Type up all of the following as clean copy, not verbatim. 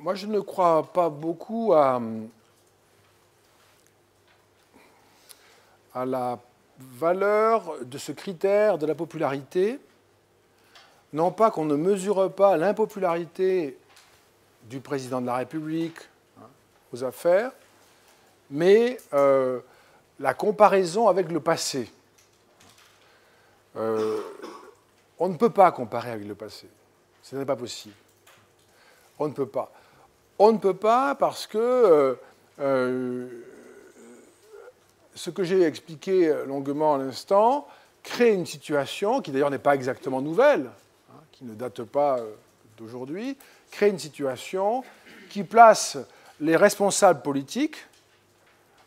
moi, je ne crois pas beaucoup à la valeur de ce critère de la popularité. Non pas qu'on ne mesure pas l'impopularité du président de la République aux affaires, mais la comparaison avec le passé. On ne peut pas comparer avec le passé. Ce n'est pas possible. On ne peut pas. On ne peut pas parce que ce que j'ai expliqué longuement à l'instant crée une situation qui d'ailleurs n'est pas exactement nouvelle, qui ne date pas d'aujourd'hui, crée une situation qui place les responsables politiques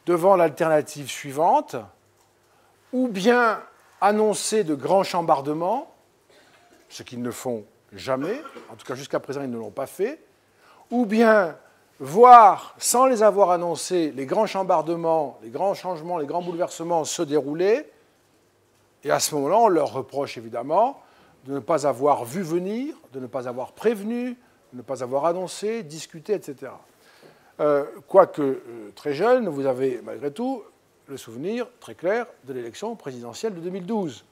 devant l'alternative suivante, ou bien annoncer de grands chambardements, ce qu'ils ne font jamais, en tout cas jusqu'à présent ils ne l'ont pas fait, ou bien voir, sans les avoir annoncés, les grands chambardements, les grands changements, les grands bouleversements se dérouler, et à ce moment-là, on leur reproche évidemment de ne pas avoir vu venir, de ne pas avoir prévenu, de ne pas avoir annoncé, discuté, etc. Quoique très jeune, vous avez malgré tout le souvenir très clair de l'élection présidentielle de 2012.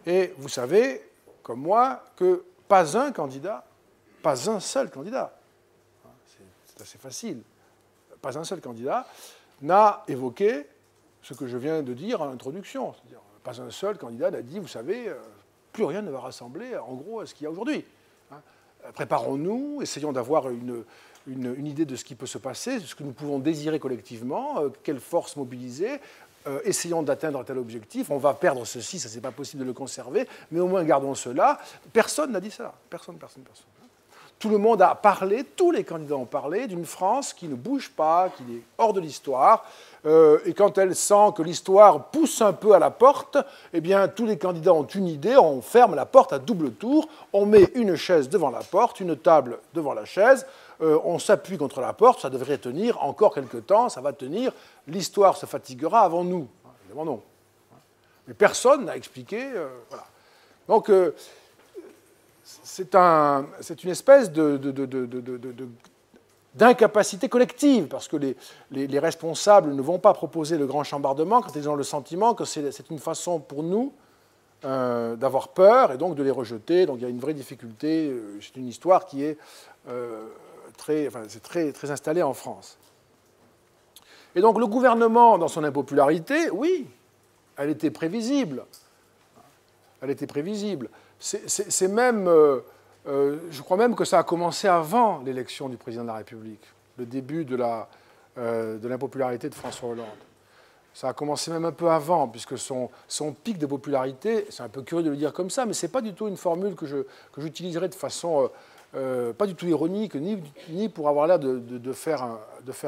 Et vous savez, comme moi, que pas un candidat, pas un seul candidat, c'est assez facile, pas un seul candidat n'a évoqué ce que je viens de dire en introduction. C'est-à-dire, pas un seul candidat n'a dit, vous savez, plus rien ne va rassembler, en gros, à ce qu'il y a aujourd'hui. Préparons-nous, essayons d'avoir une idée de ce qui peut se passer, de ce que nous pouvons désirer collectivement, quelles forces mobiliser, essayons d'atteindre un tel objectif, on va perdre ceci, ça c'est pas possible de le conserver, mais au moins gardons cela. Personne n'a dit cela, personne. Tout le monde a parlé, tous les candidats ont parlé d'une France qui ne bouge pas, qui est hors de l'histoire, et quand elle sent que l'histoire pousse un peu à la porte, eh bien tous les candidats ont une idée, on ferme la porte à double tour, on met une chaise devant la porte, une table devant la chaise, on s'appuie contre la porte, ça devrait tenir encore quelque temps, ça va tenir, l'histoire se fatiguera avant nous. Évidemment non. Mais personne n'a expliqué. Voilà. Donc c'est une espèce d'incapacité collective, parce que les responsables ne vont pas proposer le grand chambardement quand ils ont le sentiment que c'est une façon pour nous d'avoir peur et donc de les rejeter. Donc il y a une vraie difficulté. C'est une histoire qui est très installée en France. Et donc le gouvernement, dans son impopularité, oui, elle était prévisible. Elle était prévisible. C'est même, je crois même que ça a commencé avant l'élection du président de la République, le début de l'impopularité de François Hollande. Ça a commencé même un peu avant, puisque son pic de popularité, c'est un peu curieux de le dire comme ça, mais ce n'est pas du tout une formule que j'utiliserai de façon pas du tout ironique, ni pour avoir l'air de faire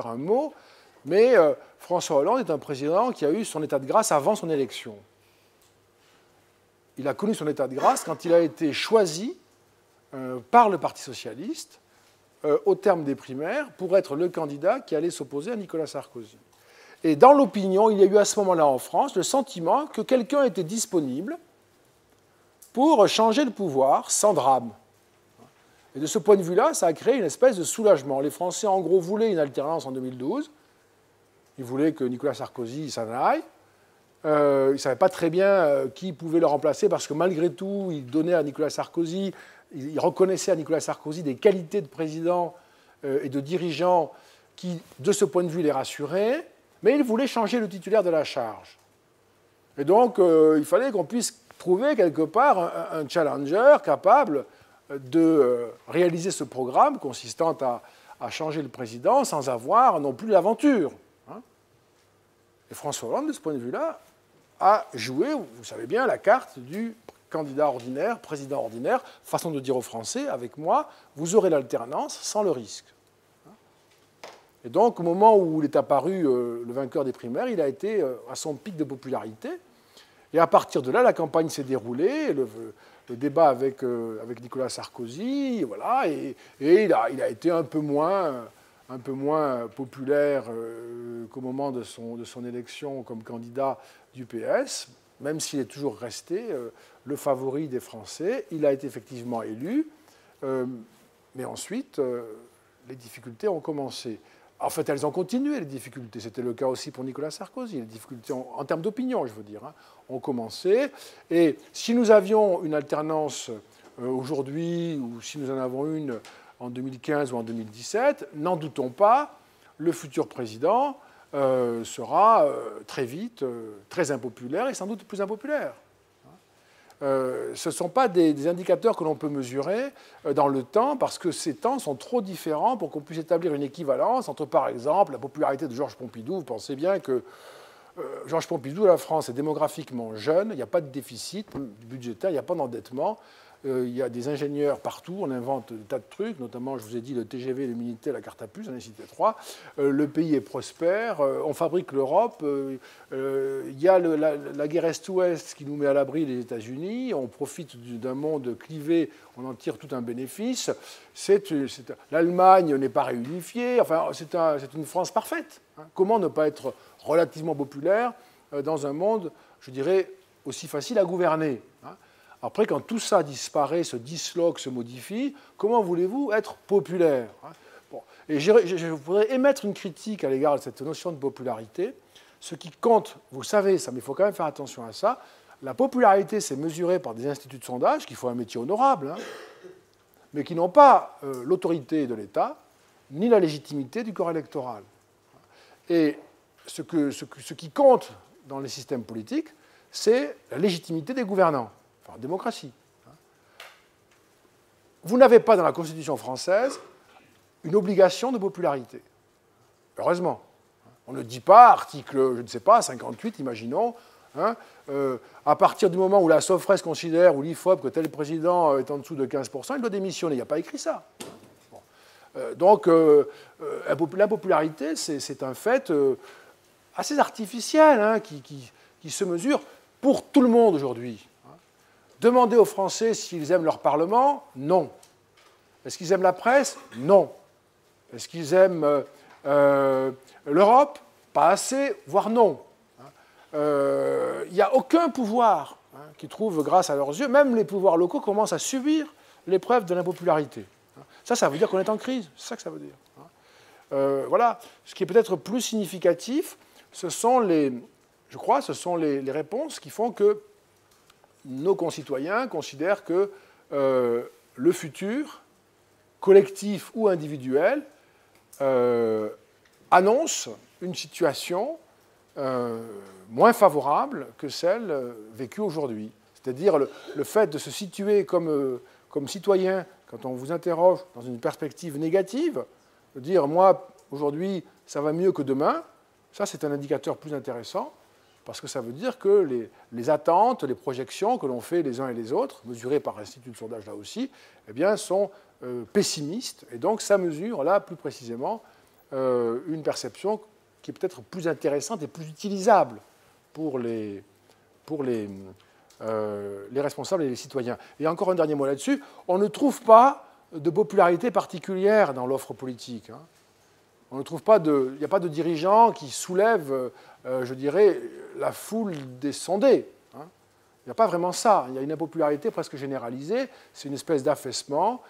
un mot, mais François Hollande est un président qui a eu son état de grâce avant son élection. Il a connu son état de grâce quand il a été choisi par le Parti socialiste, au terme des primaires, pour être le candidat qui allait s'opposer à Nicolas Sarkozy. Et dans l'opinion, il y a eu à ce moment-là en France le sentiment que quelqu'un était disponible pour changer le pouvoir sans drame. Et de ce point de vue-là, ça a créé une espèce de soulagement. Les Français, en gros, voulaient une alternance en 2012. Ils voulaient que Nicolas Sarkozy s'en aille. Ils ne savaient pas très bien qui pouvait le remplacer, parce que malgré tout, ils donnaient à Nicolas Sarkozy, ils reconnaissaient à Nicolas Sarkozy des qualités de président et de dirigeant qui, de ce point de vue, les rassuraient, mais ils voulaient changer le titulaire de la charge. Et donc, il fallait qu'on puisse trouver quelque part un challenger capable de réaliser ce programme consistant à changer le président sans avoir non plus l'aventure. Et François Hollande, de ce point de vue-là, a joué, vous savez bien, la carte du candidat ordinaire, président ordinaire, façon de dire aux Français, avec moi, vous aurez l'alternance sans le risque. Et donc, au moment où il est apparu le vainqueur des primaires, il a été à son pic de popularité. Et à partir de là, la campagne s'est déroulée, le débat avec Nicolas Sarkozy, voilà, et il a été un peu moins populaire qu'au moment de son élection comme candidat du PS, même s'il est toujours resté le favori des Français. Il a été effectivement élu, mais ensuite, les difficultés ont commencé. En fait, elles ont continué, les difficultés. C'était le cas aussi pour Nicolas Sarkozy. Les difficultés, en termes d'opinion, je veux dire, hein, ont commencé. Et si nous avions une alternance aujourd'hui, ou si nous en avons une en 2015 ou en 2017, n'en doutons pas, le futur président sera très vite très impopulaire et sans doute plus impopulaire. Ce ne sont pas des indicateurs que l'on peut mesurer dans le temps parce que ces temps sont trop différents pour qu'on puisse établir une équivalence entre, par exemple, la popularité de Georges Pompidou. Vous pensez bien que Georges Pompidou, la France est démographiquement jeune, il n'y a pas de déficit budgétaire, il n'y a pas d'endettement. Il y a des ingénieurs partout, on invente des tas de trucs, notamment, je vous ai dit, le TGV, le Minitel, la carte à puce, j'en ai cité 3. Le pays est prospère, on fabrique l'Europe, il y a la guerre Est-Ouest qui nous met à l'abri des États-Unis, on profite d'un monde clivé, on en tire tout un bénéfice. L'Allemagne n'est pas réunifiée, enfin, c'est une France parfaite. Hein. Comment ne pas être relativement populaire dans un monde, je dirais, aussi facile à gouverner, hein. Après, quand tout ça disparaît, se disloque, se modifie, comment voulez-vous être populaire, hein? Bon. Et je voudrais émettre une critique à l'égard de cette notion de popularité. Ce qui compte, vous savez ça, mais il faut quand même faire attention à ça, la popularité, c'est mesuré par des instituts de sondage qui font un métier honorable, hein, mais qui n'ont pas l'autorité de l'État, ni la légitimité du corps électoral. Et ce qui compte dans les systèmes politiques, c'est la légitimité des gouvernants. En démocratie. Vous n'avez pas dans la Constitution française une obligation de popularité. Heureusement. On ne dit pas, article, je ne sais pas, 58, imaginons, hein, à partir du moment où la Sofres considère, ou l'IFOP, que tel président est en dessous de 15%, il doit démissionner. Il n'y a pas écrit ça. Bon. Donc, l'impopularité, c'est un fait assez artificiel, hein, qui se mesure pour tout le monde aujourd'hui. Demandez aux Français s'ils aiment leur Parlement, non. Est-ce qu'ils aiment la presse? Non. Est-ce qu'ils aiment l'Europe? Pas assez, voire non. Il n'y a aucun pouvoir qui trouve, grâce à leurs yeux, même les pouvoirs locaux commencent à subir l'épreuve de l'impopularité. Ça veut dire qu'on est en crise, c'est ça que ça veut dire. Voilà. Ce qui est peut-être plus significatif, ce sont les réponses qui font que nos concitoyens considèrent que le futur, collectif ou individuel, annonce une situation moins favorable que celle vécue aujourd'hui. C'est-à-dire le fait de se situer comme citoyen, quand on vous interroge dans une perspective négative, de dire « moi, aujourd'hui, ça va mieux que demain », ça c'est un indicateur plus intéressant, parce que ça veut dire que les attentes, les projections que l'on fait les uns et les autres, mesurées par l'Institut de sondage là aussi, eh bien, sont pessimistes. Et donc ça mesure là plus précisément une perception qui est peut-être plus intéressante et plus utilisable pour les responsables et les citoyens. Et encore un dernier mot là-dessus, on ne trouve pas de popularité particulière dans l'offre politique, hein. On ne trouve pas il n'y a pas de dirigeants qui soulèvent, je dirais, la foule des sondés, hein. Il n'y a pas vraiment ça. Il y a une impopularité presque généralisée. C'est une espèce d'affaissement.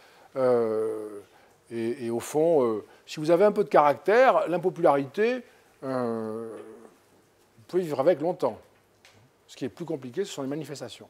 Et au fond, si vous avez un peu de caractère, l'impopularité, vous pouvez vivre avec longtemps. Ce qui est plus compliqué, ce sont les manifestations.